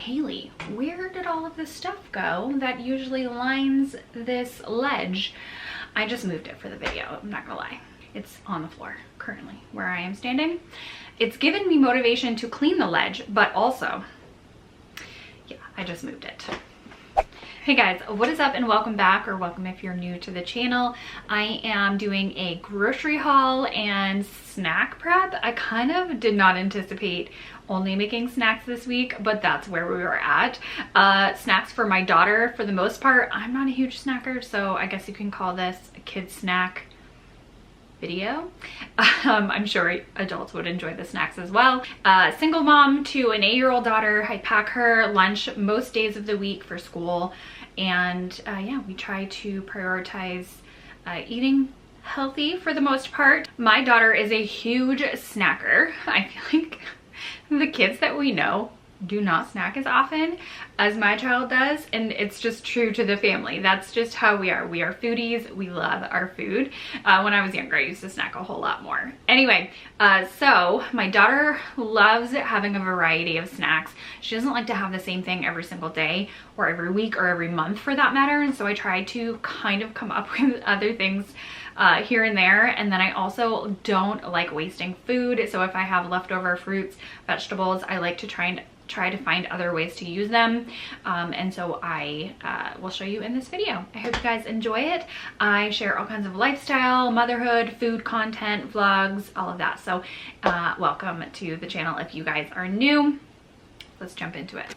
Haley, where did all of this stuff go that usually lines this ledge? I just moved it for the video, I'm not gonna lie. It's on the floor currently where I am standing. It's given me motivation to clean the ledge, but also, yeah, I just moved it. Hey guys, what is up and welcome back, or welcome if you're new to the channel. I am doing a grocery haul and snack prep. I kind of did not anticipate only making snacks this week, but that's where we were at. Snacks for my daughter for the most part. I'm not a huge snacker, so I guess you can call this a kid snack video. I'm sure adults would enjoy the snacks as well. Single mom to an 8-year-old daughter. I pack her lunch most days of the week for school, and yeah, we try to prioritize eating healthy for the most part. My daughter is a huge snacker. I feel like the kids that we know do not snack as often as my child does, and it's just true to the family. That's just how we are. We are foodies. We love our food. When I was younger, I used to snack a whole lot more. Anyway, so my daughter loves having a variety of snacks. She doesn't like to have the same thing every single day or every week or every month for that matter, and so I try to kind of come up with other things here and there. And then I also don't like wasting food, so if I have leftover fruits, vegetables, I like to try to find other ways to use them, and so I will show you in this video. I hope you guys enjoy it. I share all kinds of lifestyle, motherhood, food content, vlogs, all of that. So welcome to the channel if you guys are new. Let's jump into it.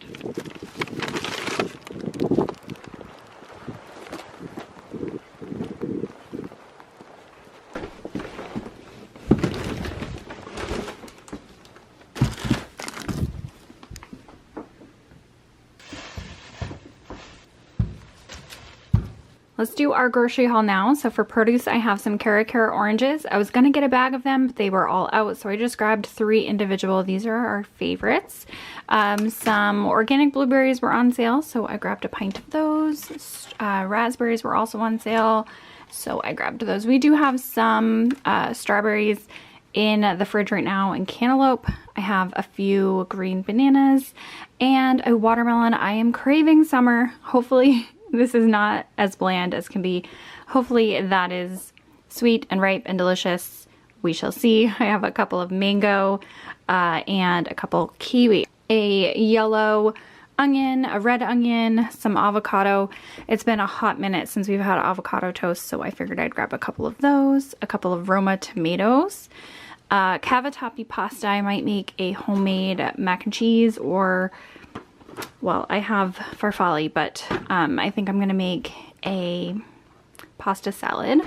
Let's do our grocery haul now. So for produce, I have some Cara oranges. I was gonna get a bag of them, but they were all out, so I just grabbed 3 individual. These are our favorites. Some organic blueberries were on sale, so I grabbed a pint of those. Raspberries were also on sale, so I grabbed those. We do have some strawberries in the fridge right now, and cantaloupe. I have a few green bananas and a watermelon. I am craving summer. Hopefully this is not as bland as can be. Hopefully that is sweet and ripe and delicious. We shall see. I have a couple of mango and a couple kiwi. A yellow onion, a red onion, some avocado. It's been a hot minute since we've had avocado toast, so I figured I'd grab a couple of those. A couple of Roma tomatoes. Cavatappi pasta. I might make a homemade mac and cheese, or well, I have farfalle, but I think I'm gonna make a pasta salad,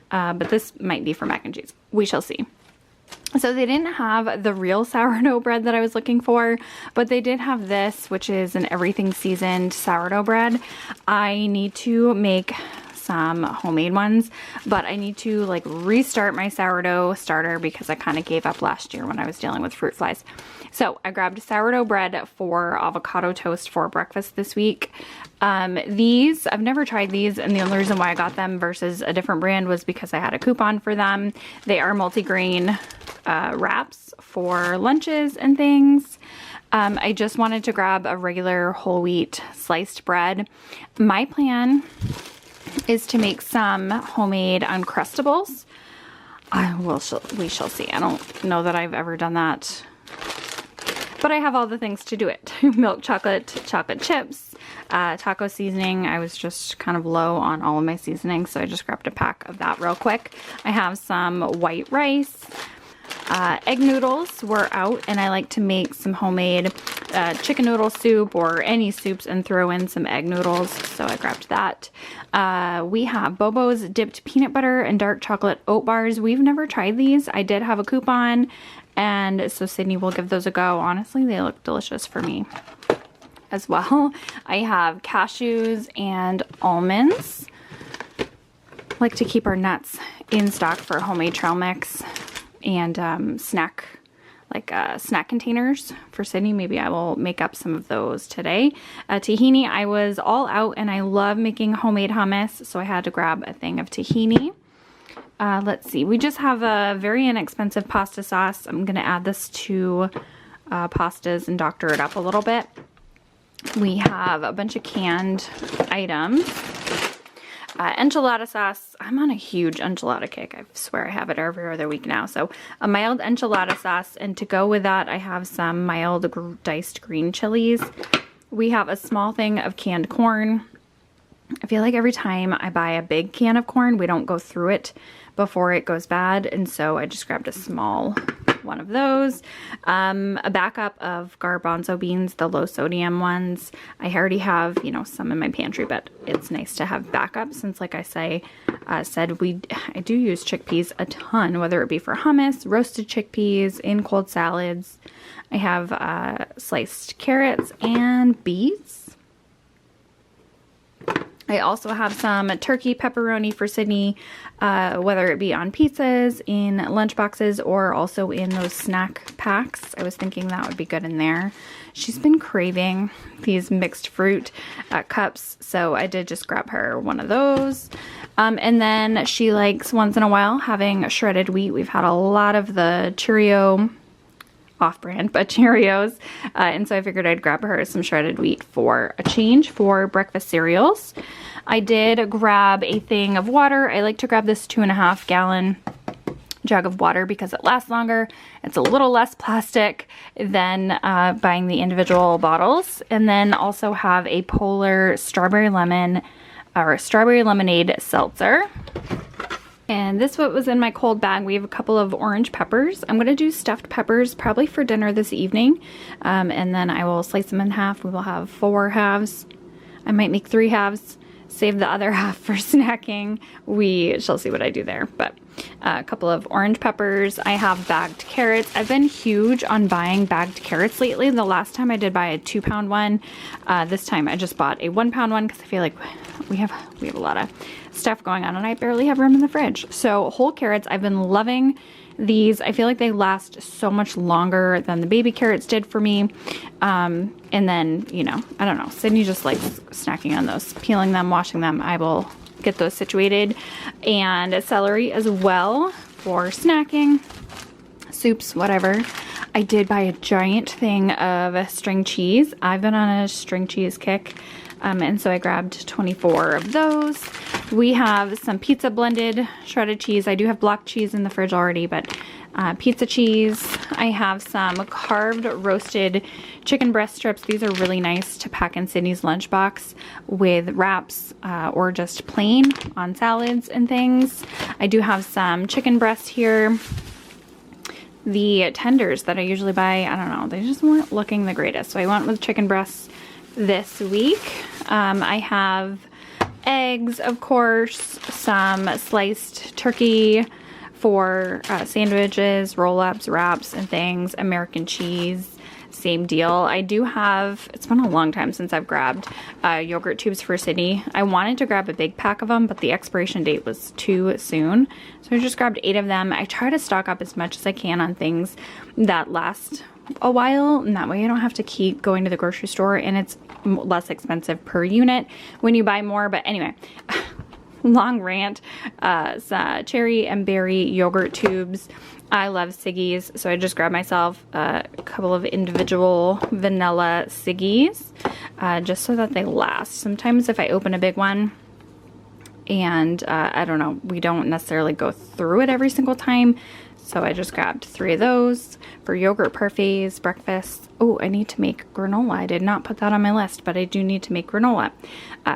but this might be for mac and cheese. We shall see. So they didn't have the real sourdough bread that I was looking for, but they did have this, which is an everything seasoned sourdough bread. I need to make some homemade ones, but I need to like restart my sourdough starter because I kind of gave up last year when I was dealing with fruit flies. So I grabbed sourdough bread for avocado toast for breakfast this week. These, I've never tried these, and the only reason why I got them versus a different brand was because I had a coupon for them. They are multigrain wraps for lunches and things. I just wanted to grab a regular whole wheat sliced bread. My plan is to make some homemade Uncrustables. We shall see. I don't know that I've ever done that, but I have all the things to do it. Milk chocolate, chocolate chips, taco seasoning. I was just kind of low on all of my seasoning, so I just grabbed a pack of that real quick. I have some white rice. Egg noodles were out, and I like to make some homemade chicken noodle soup or any soups and throw in some egg noodles, so I grabbed that. We have Bobo's dipped peanut butter and dark chocolate oat bars. We've never tried these. I did have a coupon, and so Sydney will give those a go. Honestly, they look delicious for me as well. I have cashews and almonds. Like to keep our nuts in stock for homemade trail mix. And snack containers for Sydney. Maybe I will make up some of those today. Tahini, I was all out, and I love making homemade hummus, so I had to grab a thing of tahini. Let's see, we just have a very inexpensive pasta sauce. I'm gonna add this to pastas and doctor it up a little bit. We have a bunch of canned items. Enchilada sauce. I'm on a huge enchilada kick. I swear I have it every other week now. So a mild enchilada sauce, and to go with that I have some mild diced green chilies. We have a small thing of canned corn. I feel like every time I buy a big can of corn, we don't go through it before it goes bad, and so I just grabbed a small one of those. A backup of garbanzo beans, the low sodium ones. I already have, you know, some in my pantry, but it's nice to have backup since, like I said, I do use chickpeas a ton, whether it be for hummus, roasted chickpeas, in cold salads. I have sliced carrots and beets. I also have some turkey pepperoni for Sydney, whether it be on pizzas, in lunch boxes, or also in those snack packs. I was thinking that would be good in there. She's been craving these mixed fruit cups, so I did just grab her one of those. And then she likes once in a while having shredded wheat. We've had a lot of the Cheerio, off-brand, but Cheerios, and so I figured I'd grab her some shredded wheat for a change for breakfast cereals. I did grab a thing of water. I like to grab this 2.5 gallon jug of water because it lasts longer. It's a little less plastic than buying the individual bottles. And then also have a Polar strawberry lemon or strawberry lemonade seltzer. And this what was in my cold bag. We have a couple of orange peppers. I'm going to do stuffed peppers probably for dinner this evening. And then I will slice them in half. We will have 4 halves. I might make 3 halves. Save the other half for snacking. We shall see what I do there. But a couple of orange peppers. I have bagged carrots. I've been huge on buying bagged carrots lately. The last time I did buy a 2-pound one. This time I just bought a 1-pound one because I feel like we have a lot of stuff going on and I barely have room in the fridge. So whole carrots, I've been loving these. I feel like they last so much longer than the baby carrots did for me. And then, you know, I don't know, Sydney just likes snacking on those, peeling them, washing them. I will get those situated. And celery as well for snacking, soups, whatever. I did buy a giant thing of string cheese. I've been on a string cheese kick. And so I grabbed 24 of those. We have some pizza blended shredded cheese. I do have block cheese in the fridge already, but pizza cheese. I have some carved roasted chicken breast strips. These are really nice to pack in Sydney's lunchbox with wraps or just plain on salads and things. I do have some chicken breast here. The tenders that I usually buy, I don't know, they just weren't looking the greatest. So I went with chicken breasts this week. I have eggs, of course, some sliced turkey for sandwiches, roll-ups, wraps, and things, American cheese, same deal. I do have, it's been a long time since I've grabbed yogurt tubes for Sydney. I wanted to grab a big pack of them, but the expiration date was too soon. So I just grabbed 8 of them. I try to stock up as much as I can on things that last a while, and that way I don't have to keep going to the grocery store, and it's less expensive per unit when you buy more. But anyway, long rant. Cherry and berry yogurt tubes. I love Siggies, so I just grabbed myself a couple of individual vanilla Siggies just so that they last. Sometimes if I open a big one and I don't know, we don't necessarily go through it every single time, so I just grabbed 3 of those for yogurt parfaits, breakfast. Oh, I need to make granola. I did not put that on my list, but I do need to make granola.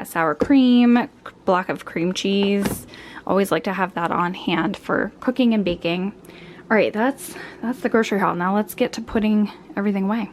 Sour cream, block of cream cheese. Always like to have that on hand for cooking and baking. All right, that's the grocery haul. Now let's get to putting everything away.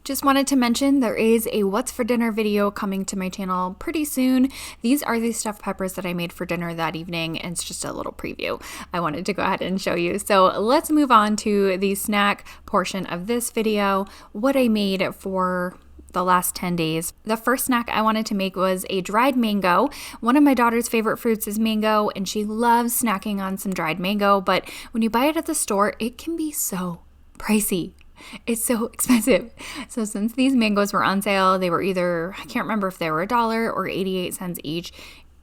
Just wanted to mention there is a what's for dinner video coming to my channel pretty soon. These are the stuffed peppers that I made for dinner that evening, and it's just a little preview I wanted to go ahead and show you. So let's move on to the snack portion of this video, what I made for the last 10 days. The first snack I wanted to make was a dried mango. One of my daughter's favorite fruits is mango, and she loves snacking on some dried mango, but when you buy it at the store, it can be so pricey. It's so expensive. So since these mangoes were on sale, they were either, I can't remember if they were $1 or 88 cents each.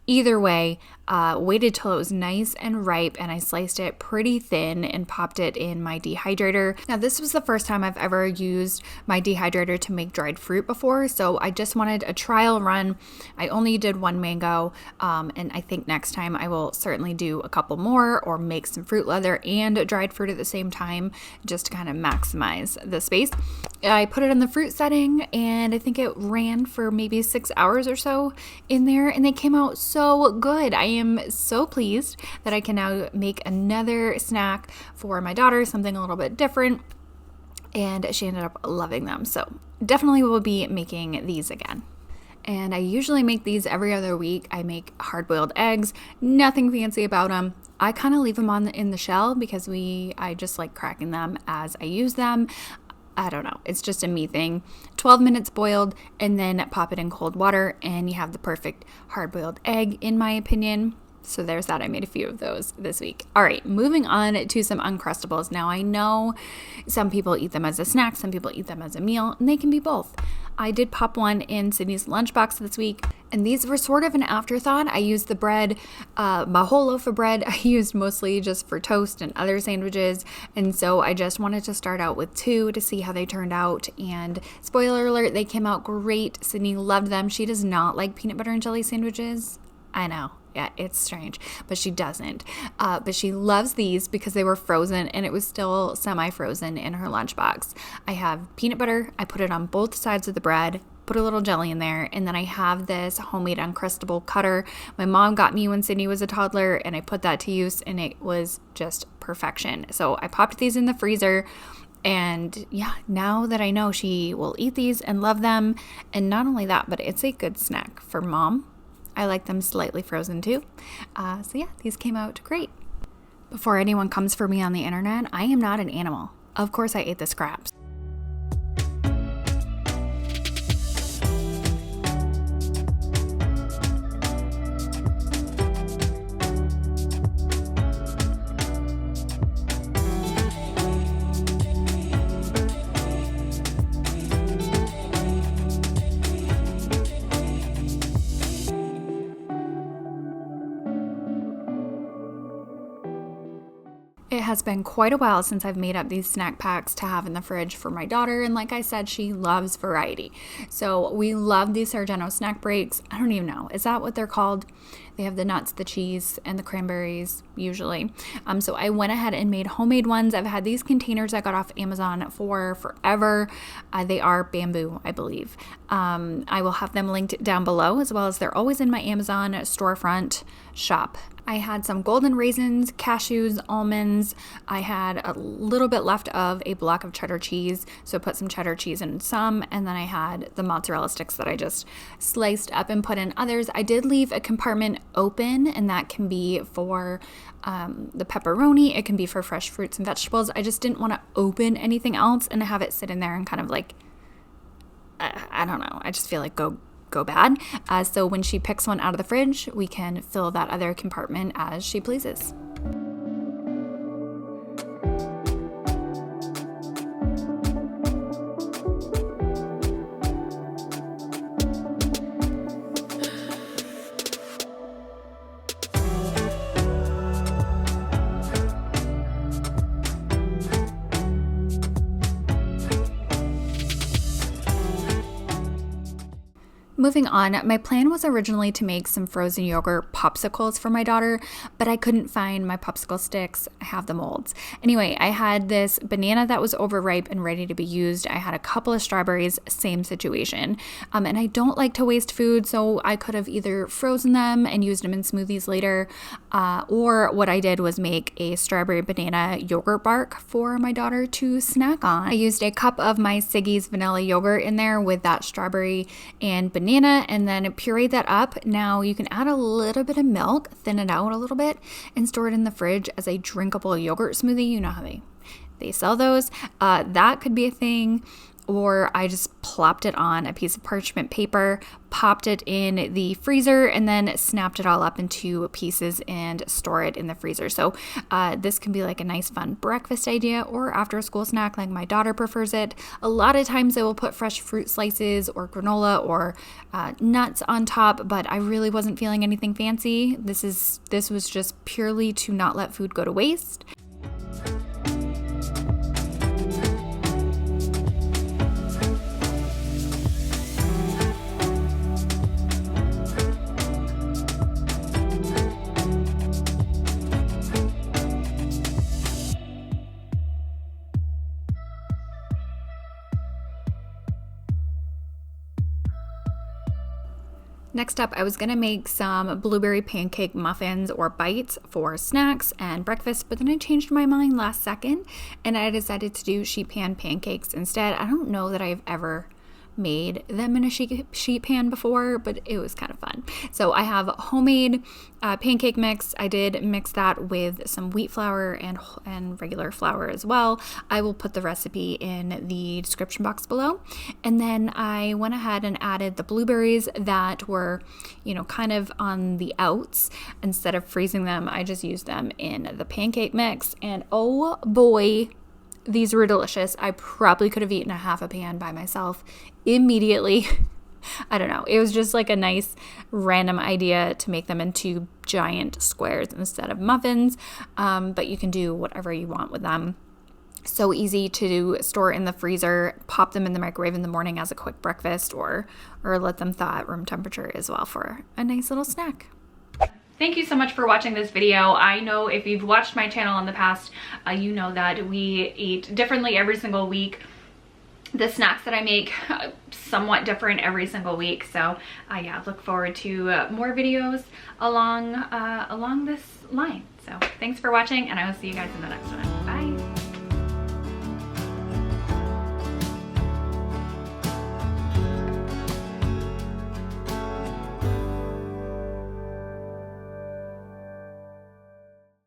Either way, waited till it was nice and ripe, and I sliced it pretty thin and popped it in my dehydrator. Now, this was the first time I've ever used my dehydrator to make dried fruit before, so I just wanted a trial run. I only did one mango, and I think next time I will certainly do a couple more or make some fruit leather and dried fruit at the same time, just to kind of maximize the space. I put it in the fruit setting, and I think it ran for maybe 6 hours or so in there, and they came out so good. I am so pleased that I can now make another snack for my daughter, something a little bit different, and she ended up loving them. So definitely will be making these again. And I usually make these every other week. I make hard-boiled eggs, nothing fancy about them. I kind of leave them in the shell because I just like cracking them as I use them. I don't know. It's just a me thing. 12 minutes boiled, and then pop it in cold water, and you have the perfect hard-boiled egg, in my opinion. So there's that. I made a few of those this week. All right, moving on to some Uncrustables. Now, I know some people eat them as a snack, some people eat them as a meal, and they can be both. I did pop one in Sydney's lunchbox this week, and these were sort of an afterthought. I used the bread, my whole loaf of bread, I used mostly just for toast and other sandwiches, and so I just wanted to start out with 2 to see how they turned out, and spoiler alert, they came out great. Sydney loved them. She does not like peanut butter and jelly sandwiches. I know. Yeah, it's strange, but she doesn't. But she loves these because they were frozen, and it was still semi-frozen in her lunchbox. I have peanut butter. I put it on both sides of the bread, put a little jelly in there, and then I have this homemade Uncrustable cutter. My mom got me when Sydney was a toddler, and I put that to use, and it was just perfection. So I popped these in the freezer. And yeah, now that I know she will eat these and love them, and not only that, but it's a good snack for mom. I like them slightly frozen too. So yeah, these came out great. Before anyone comes for me on the internet, I am not an animal. Of course I ate the scraps. It has been quite a while since I've made up these snack packs to have in the fridge for my daughter, and like I said, she loves variety. So we love these Sargento snack breaks. I don't even know, is that what they're called? They have the nuts, the cheese, and the cranberries usually. So I went ahead and made homemade ones. I've had these containers I got off Amazon for forever. They are bamboo, I believe. I will have them linked down below, as well as they're always in my Amazon storefront shop. I had some golden raisins, cashews, almonds. I had a little bit left of a block of cheddar cheese, so I put some cheddar cheese in some, and then I had the mozzarella sticks that I just sliced up and put in others. I did leave a compartment open, and that can be for the pepperoni. It can be for fresh fruits and vegetables. I just didn't want to open anything else and have it sit in there and kind of like, I don't know. I just feel like go bad. So when she picks one out of the fridge, we can fill that other compartment as she pleases. Moving on, my plan was originally to make some frozen yogurt popsicles for my daughter, but I couldn't find my popsicle sticks. I have the molds. Anyway, I had this banana that was overripe and ready to be used. I had a couple of strawberries, same situation. And I don't like to waste food, so I could have either frozen them and used them in smoothies later, or what I did was make a strawberry banana yogurt bark for my daughter to snack on. I used a cup of my Siggy's vanilla yogurt in there with that strawberry and banana, and then puree that up. Now you can add a little bit of milk, thin it out a little bit, and store it in the fridge as a drinkable yogurt smoothie. You know how they sell those. That could be a thing. Or I just plopped it on a piece of parchment paper, popped it in the freezer, and then snapped it all up into pieces and store it in the freezer. So this can be like a nice fun breakfast idea or after school snack like my daughter prefers it. A lot of times I will put fresh fruit slices or granola or nuts on top, but I really wasn't feeling anything fancy. This was just purely to not let food go to waste. Next up, I was gonna make some blueberry pancake muffins or bites for snacks and breakfast, but then I changed my mind last second and I decided to do sheet pan pancakes instead. I don't know that I've ever made them in a sheet pan before, but it was kind of fun. So I have homemade pancake mix. I did mix that with some wheat flour and regular flour as well. I will put the recipe in the description box below. And then I went ahead and added the blueberries that were, kind of on the outs. Instead of freezing them, I just used them in the pancake mix. And oh boy, these were delicious. I probably could have eaten a half a pan by myself immediately. I don't know. It was just like a nice random idea to make them into giant squares instead of muffins. But you can do whatever you want with them. So easy to store in the freezer, pop them in the microwave in the morning as a quick breakfast, or let them thaw at room temperature as well for a nice little snack. Thank you so much for watching this video. I know if you've watched my channel in the past, you know that we eat differently every single week. The snacks that I make somewhat different every single week. So yeah, look forward to more videos along this line. So thanks for watching, and I will see you guys in the next one. Bye.